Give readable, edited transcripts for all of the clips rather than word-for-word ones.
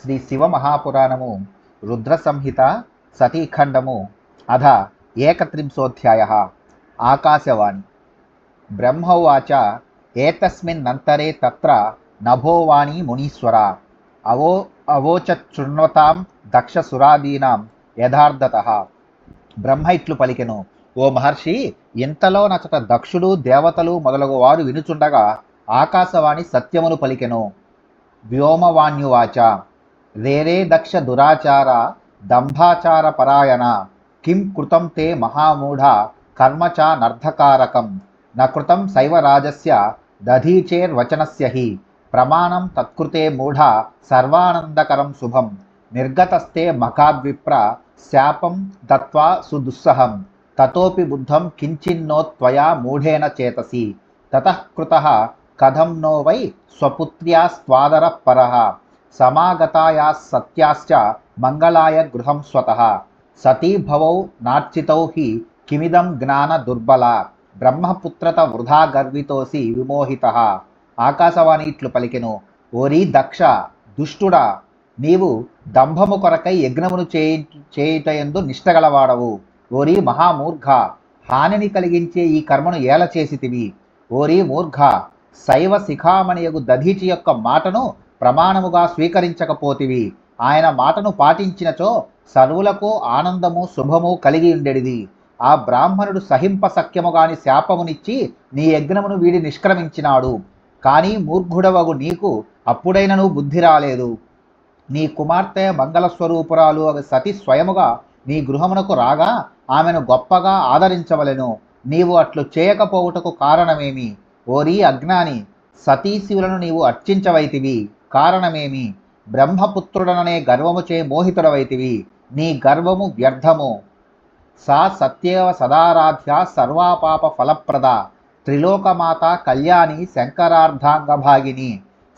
శ్రీ శివ మహాపురాణము రుద్ర సంహిత సతీఖండము అధ ఏకత్రింశోऽధ్యాయः ఆకాశవాణి బ్రహ్మోవాచ ఏతస్మిన్నంతరే తత్ర నభోవాణి మునీశ్వరా అవోచశృణ్వతాం దక్షసురాదీనాం యథార్థతః. బ్రహ్మ ఇట్లు పలికెను, ఓ మహర్షి, ఇంతలో నచట దక్షుడు దేవతలు మొదలగు వారు వినుచుండగా ఆకాశవాణి సత్యమును పలికెను. వ్యోమవాణ్యువాచ రేరే దక్ష దురాచార దంభాచార పరాయణ కిం కృతం తే మహామూఢ కర్మ చ నర్ధకారకం న కృతం సైవ రాజస్య దధీచేర్వచనస్య హి ప్రమాణం తత్కృతే మూఢ సర్వానందకరం శుభం నిర్గతస్తే మఖాద్విప్ర శాపం దత్వా సుదుస్సహం తతోపి బుద్ధం కించిన్నో త్వయా మూఢేన చేతసి తతః కృతః కథం నో వై స్వపుత్ర్యా స్వాదర పరః సమాగతాయాః సత్యాశ్చ మంగళాయ గృహం స్వతః సతీ భవౌ నార్చితౌ హి కిమిదం జ్ఞాన దుర్బల బ్రహ్మపుత్రత వృధా గర్వితోసి విమోహితః. ఆకాశవాణి ఇట్లు పలికెను, ఓరి దక్ష, దుష్టుడా, నీవు దంభము కొరకై యజ్ఞమును చేయుటయందు నిష్టగలవాడవు. ఓరి మహామూర్ఘ, హానిని కలిగించే ఈ కర్మను ఏల చేసితివి. ఓరి మూర్ఘ, శైవ శిఖామణియగు దధీచి యొక్క మాటను ప్రమాణముగా స్వీకరించకపోతివి. ఆయన మాటను పాటించినచో సర్వులకు ఆనందము శుభము కలిగి ఉండెడిది. ఆ బ్రాహ్మణుడు సహింప సఖ్యముగాని శాపమునిచ్చి నీ యజ్ఞమును వీడి నిష్క్రమించినాడు. కానీ మూర్ఘుడవగు నీకు అప్పుడైనను బుద్ధి రాలేదు. నీ కుమార్తె మంగళస్వరూపురాలు అవి సతి స్వయముగా నీ గృహమునకు రాగా ఆమెను గొప్పగా ఆదరించవలెను. నీవు అట్లు చేయకపోవుటకు కారణమేమి? ఓరి అజ్ఞాని, సతీశివులను నీవు అర్చించవైతివి. కారణమేమి? బ్రహ్మపుత్రుడననే గర్వముచే మోహితుడవైతివి. నీ గర్వము వ్యర్థము. సా సత్యేవ సదారాధ్య సర్వాపాప ఫలప్రద త్రిలోకమాత కళ్యాణి శంకరార్ధాంగభాగిని.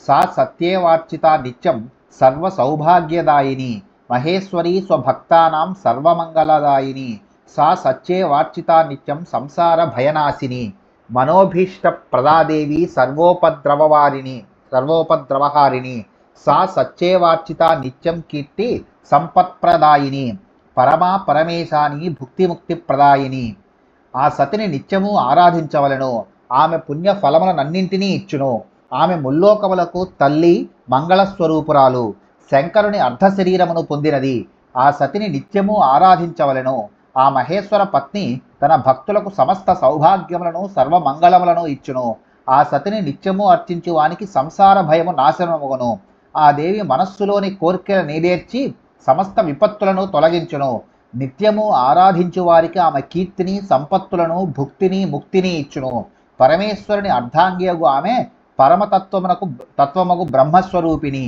సా సత్యేవార్చిత నిత్యం సర్వ సౌభాగ్యదాయిని మహేశ్వరీ స్వభక్తానాం సర్వమంగళదాయిని. సా సత్యేవార్చిత నిత్యం సంసార భయనాశిని మనోభీష్ట ప్రదాదేవి సర్వోపద్రవహారిణి. సా సత్యేవార్చిత నిత్యం కీర్తి సంపత్ప్రదాయిని పరమా పరమేశాని భుక్తిముక్తి ప్రదాయిని. ఆ సతిని నిత్యము ఆరాధించవలెను. ఆమె పుణ్య ఫలములనన్నింటినీ ఇచ్చును. ఆమె ముల్లోకములకు తల్లి, మంగళస్వరూపురాలు, శంకరుని అర్ధశరీరమును పొందినది. ఆ సతిని నిత్యము ఆరాధించవలెను. ఆ మహేశ్వర పత్ని తన భక్తులకు సమస్త సౌభాగ్యములను సర్వమంగళములను ఇచ్చును. ఆ సతిని నిత్యము అర్చించు వానికి సంసార భయము నాశనమగును. ఆ దేవి మనస్సులోని కోర్కెల నీడేర్చి సమస్త విపత్తులను తొలగించును. నిత్యము ఆరాధించు వారికి ఆమె కీర్తిని, సంపత్తులను, భుక్తిని, ముక్తిని ఇచ్చును. పరమేశ్వరుని అర్ధాంగియగు ఆమె తత్వమగు బ్రహ్మస్వరూపిణి.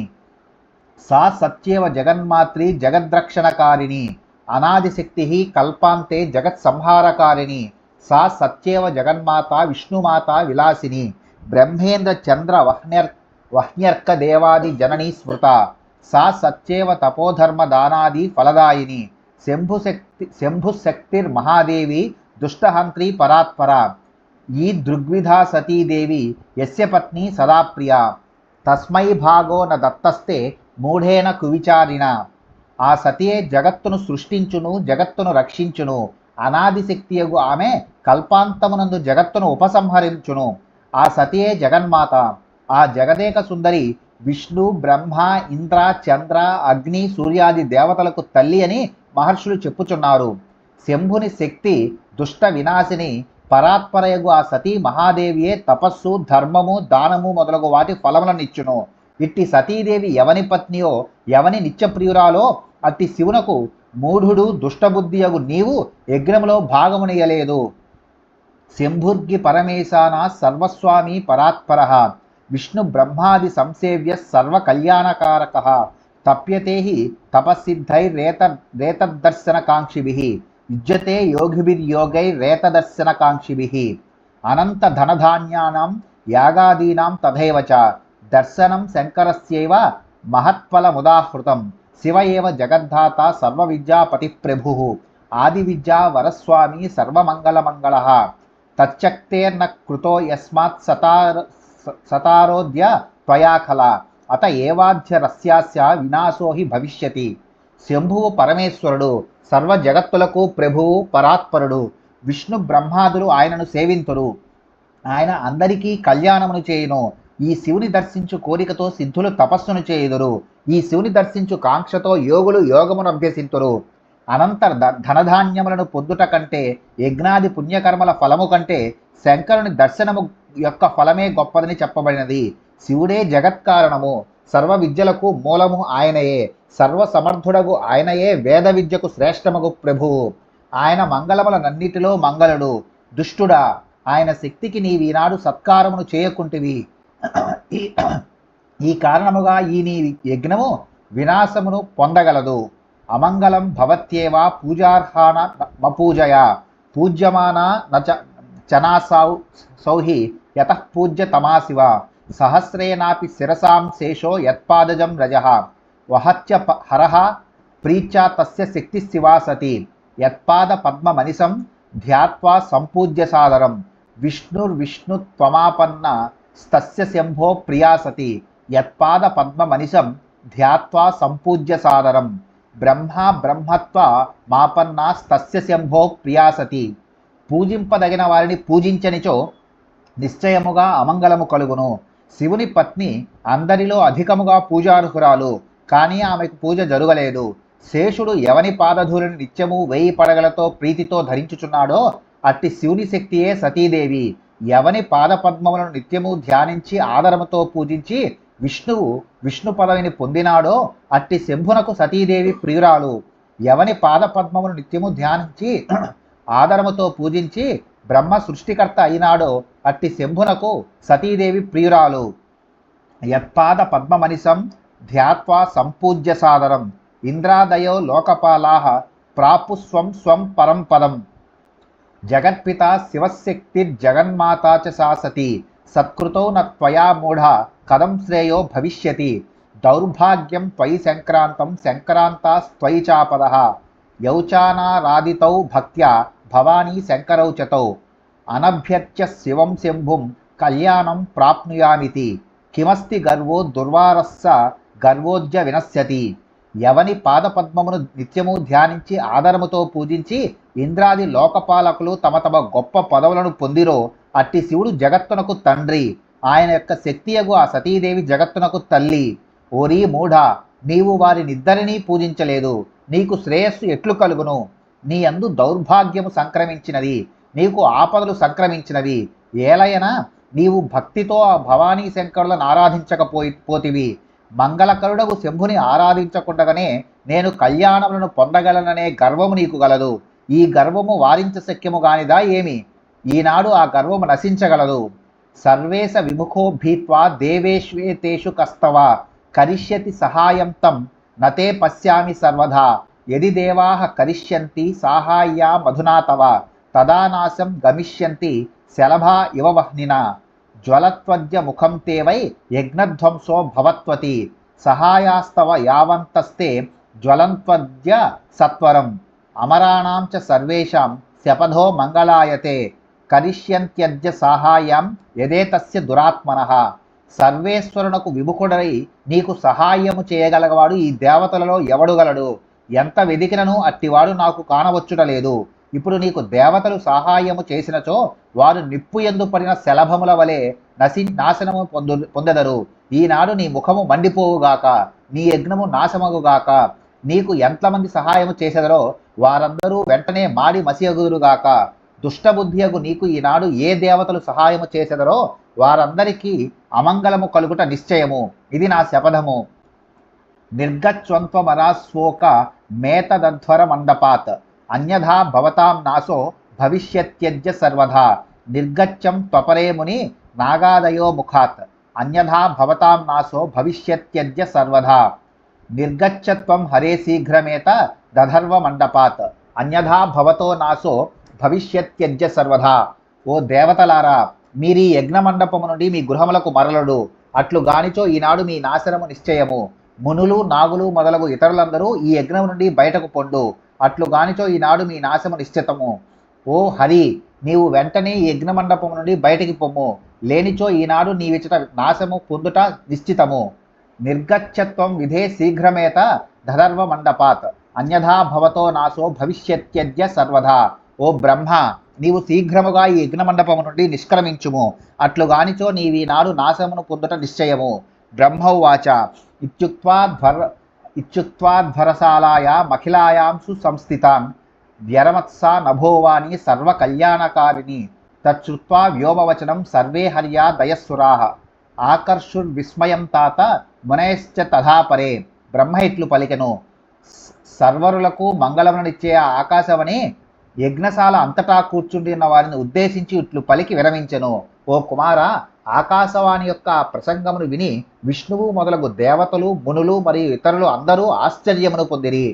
సా సత్యేవ జగన్మాత్రి జగద్రక్షణకారిణి అనాదిశక్తి కల్పాంతే జగత్సంహారకారిణి. సా సత్యేవ జగన్మాత విష్ణుమాత విలాసిని బ్రహ్మేంద్ర చంద్ర వహ్న్యర్క దేవాది జననీ స్మృత. సా సత్యేవ తపోధర్మ దానాది ఫలదాయిని శంభుశక్తిర్మహాదేవి దుష్టహంత్రి పరాత్పర. ఈ దృగ్విధా సతీదేవి యస్య పత్ని సదా ప్రియా తస్మై భాగో న దత్తస్తే మూఢేన కువిచారిణ. ఆ సతియే జగత్తును సృష్టించును, జగత్తును రక్షించును. అనాది శక్తియగు ఆమె కల్పాంతమునందు జగత్తును ఉపసంహరించును. ఆ సతియే జగన్మాత. ఆ జగదేక సుందరి విష్ణు, బ్రహ్మ, ఇంద్ర, చంద్ర, అగ్ని, సూర్యాది దేవతలకు తల్లి అని మహర్షులు చెప్పుచున్నారు. శంభుని శక్తి దుష్ట వినాశిని పరాత్పరయగు ఆ సతీ మహాదేవియే తపస్సు, ధర్మము, దానము మొదలగు వాటి ఫలములనిచ్చును. ఇట్టి సతీదేవి ఎవని పత్నియో, ఎవని నిత్యప్రియురాలో అట్టి శివునకు మూఢుడు దుష్టబుద్ధియగు నీవు యజ్ఞములో భాగమునియలేదు. శంభుర్గి పరమేశాన సర్వస్వామి పరాత్పర విష్ణు బ్రహ్మాది సంసేవ్య సర్వకళ్యాణకారక తప్యతే తపస్సిద్ధైరేతదర్శనకాంక్షిభిః యుజ్యతే యోగిభిర్యోగైరేతదర్శనకాంక్షిభిః. అనంత ధనధాన్యానాం యాగాదీనాం తథైవ చ దర్శనం శంకరస్యైవ మహత్ఫలముదాహృతం. శివ ఏవ జగద్ధాత సర్వవిద్యాపతి ప్రభుః ఆదివిద్యా వరస్వామి సర్వమంగళమంగళః. తచ్చక్తేర్న కృతో యస్మాత్ సతారోద్య త్వయా ఖల అత ఏవాధ్య రస్యాస్య వినాశో హి భవిష్యతి. శంభువు పరమేశ్వరుడు, సర్వ జగత్తులకు ప్రభువు, పరాత్పరుడు. విష్ణు బ్రహ్మాదులు ఆయనను సేవింతురు. ఆయన అందరికీ కళ్యాణమును చేయును. ఈ శివుని దర్శించు కోరికతో సిద్ధులు తపస్సును చేయుదురు. ఈ శివుని దర్శించు కాంక్షతో యోగులు యోగమును అభ్యసింతురు. అనంతర ధనధాన్యములను పొందుట కంటే, యజ్ఞాది పుణ్యకర్మల ఫలము కంటే శంకరుని దర్శనము యొక్క ఫలమే గొప్పదని చెప్పబడినది. శివుడే జగత్కారణము, సర్వ విద్యలకు మూలము ఆయనయే, సర్వ సమర్థుడగు ఆయనయే వేద విద్యకు శ్రేష్టమగు ప్రభువు. ఆయన మంగళములనన్నిటిలో మంగళుడు. దుష్టుడా, ఆయన శక్తికి నీవీనాడు సత్కారమును చేయకుంటివి. ఈ కారణముగా ఈ నీ యజ్ఞము వినాశమును పొందగలదు. అమంగళం భవత్యేవా పూజార్హాన మపూజయ పూజ్యమానా చనాసౌ సౌహి యతః పూజ్య తమాశివ సహస్రేనాపి శిరసాం శేషో యత్పాదజం రజః వహత్య హరః ప్రీత్యా తస్య శక్తి శివా సతి యత్పాద పద్మమనిసం ధ్యాత్వా సంపూజ్య సాదరం విష్ణుర్విష్ణుత్వమాపన్న స్తస్య శంభో ప్రియా సతి యత్పాద పద్మమనిసం ధ్యాత్వా సంపూజ్య సాదరం బ్రహ్మత్వ మాపన్న స్తస్య శంభో ప్రియా సతి. పూజింపదగిన వారిని పూజించనిచో నిశ్చయముగా అమంగళము కలుగును. శివుని పత్ని అందరిలో అధికముగా పూజార్హురాలు, కానీ ఆమెకు పూజ జరుగలేదు. శేషుడు ఎవని పాదధూళిని నిత్యము 1000 పడగలతో ప్రీతితో ధరించుచున్నాడో అట్టి శివుని శక్తియే సతీదేవి. ఎవని పాదపద్మములను నిత్యము ధ్యానించి ఆదరముతో పూజించి విష్ణు పదవిని పొందినాడో అట్టి శంభునకు సతీదేవి ప్రియురాలు. ఎవని పాదపద్మమును నిత్యము ధ్యానించి ఆదరముతో పూజించి బ్రహ్మ సృష్టికర్త అయినాడో అట్టి శంభునకు సతీదేవి ప్రియురాలు. యత్పాద పద్మమనిసం ధ్యాత్వా సంపూజ్య సాదరం ఇంద్రాదయో లోకపాలాః ప్రాపుస్వం స్వం పరం పదం. జగత్పిత శివశక్తిర్జగన్మాతా చ సా సతి సత్కృతో న త్వయా మూఢ కథం శ్రేయో భవిష్యతి. దౌర్భాగ్యం త్వయి సంక్రాంతం సంక్రాంతాస్త్వయి చాపదః యౌచానారాదితౌ భక్త్యా భవానీ శంకరౌ చతౌ అనభ్యర్చ్య శివం శంభుం కళ్యాణం ప్రాప్నుయామితి. కిమస్తి గర్వో దుర్వారస్స గర్వోజ్య వినశ్యతి. ఎవని పాదపద్మమును నిత్యము ధ్యానించి ఆదరముతో పూజించి ఇంద్రాది లోకపాలకులు తమ తమ గొప్ప పదవులను పొందిరో అట్టి శివుడు జగత్తునకు తండ్రి. ఆయన యొక్క శక్తియగు ఆ సతీదేవి జగత్తునకు తల్లి. ఓరీ మూఢ, నీవు వారినిద్దరినీ పూజించలేదు. నీకు శ్రేయస్సు ఎట్లు కలుగును? నీ యందు దౌర్భాగ్యము సంక్రమించినది, నీకు ఆపదలు సంక్రమించినవి. ఏలయనా నీవు భక్తితో ఆ భవానీ శంకరులను ఆరాధించకపోతివి. మంగళకరుడగు శంభుని ఆరాధించకుండగానే నేను కళ్యాణములను పొందగలననే గర్వము నీకు గలదు. ఈ గర్వము వారించశక్యము గానిదా ఏమి? ఈనాడు ఆ గర్వము నశించగలదు. సర్వేశ విముఖో భీత్వా దేవేష్వేతేషు కస్తవ కరిష్యతి సహాయం తం నతే పశ్యామి సర్వదా. యది దేవాః కరిష్యంతి సాహాయ్యా మధునా తవ తదా నాశం గమిష్యంతి శలభా ఇవ వహ్నినా. జ్వలత్వద్య ముఖం తే వై యజ్ఞధ్వంసో భవత్వతి సహాయాస్తవ యావంతస్తే జ్వలంత్వద్య సత్వరం. అమరాణాం చ సర్వేషాం శపథో మంగళాయతే కరిష్యంత్యద్య సాహాయం యదేతస్య దురాత్మనః. సర్వేశ్వరునకు విముఖుడై నీకు సహాయము చేయగలవాడు ఈ దేవతలలో ఎవడుగలడు? ఎంత వెదికినను అట్టివాడు నాకు కానవచ్చుటలేదు. ఇప్పుడు నీకు దేవతలు సహాయము చేసినచో వారు నిప్పు యందు పడిన శలభముల వలె నాశనము పొందెదరు. ఈనాడు నీ ముఖము మండిపోవుగాక, నీ యజ్ఞము నాశమగుగాక. నీకు ఎంతమంది సహాయము చేసెదరో వారందరూ వెంటనే మాడి మసియగుదురుగాక. దుష్టబుద్ధియగు నీకు ఈనాడు ఏ దేవతలు సహాయము చేసెదరో వారందరికీ అమంగళము కలుగుట నిశ్చయము. ఇది నా శపథము. నిర్గచ్వంత్వమరాస్వోక మేతదధ్వర మండపాత్ అన్యథా భవతాం నాశో భవిష్యత్యజ్య సర్వదా. నిర్గచ్చం త్వపరే ముని నాగాదయో ముఖాత్ అన్యథా భవతాం నాశో భవిష్యత్యజ్య సర్వదా. నిర్గచ్చత్వం హరే శీఘ్రమేత దధర్వ మండపాత్ అన్యథా భవతో నాశో భవిష్యత్యజ్య సర్వదా. ఓ దేవతలారా, మీరీ యజ్ఞమండపము నుండి మీ గృహములకు మరలడు. అట్లు గానిచో ఈనాడు మీ నాశనము నిశ్చయము. మునులు నాగులు మొదలగు ఇతరులందరూ ఈ యజ్ఞము నుండి బయటకు పొండు. అట్లు గానిచో ఈనాడు మీ నాశము నిశ్చితము. ఓ హరి, నీవు వెంటనే ఈ యజ్ఞమండపము నుండి బయటికి పొమ్ము. లేనిచో ఈనాడు నీవిచట నాశము పొందుట నిశ్చితము. నిర్గచ్చత్వం విధే శీఘ్రమేత ధర్వ మండపాత్ అన్యథా భవతో నాశో భవిష్యత్యద్య సర్వదా. ఓ బ్రహ్మ, నీవు శీఘ్రముగా ఈ యజ్ఞమండపము నుండి నిష్క్రమించుము, అట్లుగానిచో నీవీనాడు నాశమును పొందుట నిశ్చయము. బ్రహ్మౌవాచ ఇత్యుక్త్వాధ్వరశాలాయామఖిలాయాం సుసంస్థితాన్ వ్యరమత్సా నభోవాని సర్వకళ్యాణకారిణి. తచ్చుత్వా వ్యోమవచనం సర్వే హర్యా దయస్సురాః ఆకర్షుర్విస్మయం తాత మునయశ్చ తథాపరే. బ్రహ్మ ఇట్లు పలికెను, సర్వరులకు మంగళమునిచ్చే ఆ ఆకాశమని యజ్ఞశాల అంతటా కూర్చుండి ఉన్న వారిని ఉద్దేశించి ఇట్లు పలికి విరమించెను. ఓ కుమార, ఆకాశవాణి యొక్క ఆ ప్రసంగమును విని విష్ణువు మొదలగు దేవతలు, మునులు మరియు ఇతరులు అందరూ ఆశ్చర్యమును పొందిరి.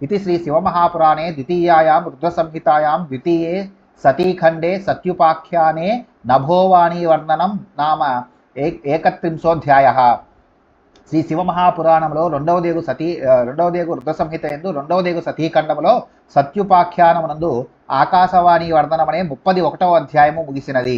ఇది శ్రీ శివమహాపురాణే ద్వితీయాయాం రుద్రసంహితాయాం ద్వితీయే సతీఖండే సత్యుపాఖ్యానే నభోవాణి వర్ణనం నామ 31వ. శ్రీ శివమహాపురాణంలో రెండవ దేగు రుద్ర సంహిత ఎందు రెండవ దేగు సతీఖండములో సత్యుపాఖ్యానమునందు ఆకాశవాణి వర్ణనమనే 31వ అధ్యాయము ముగిసినది.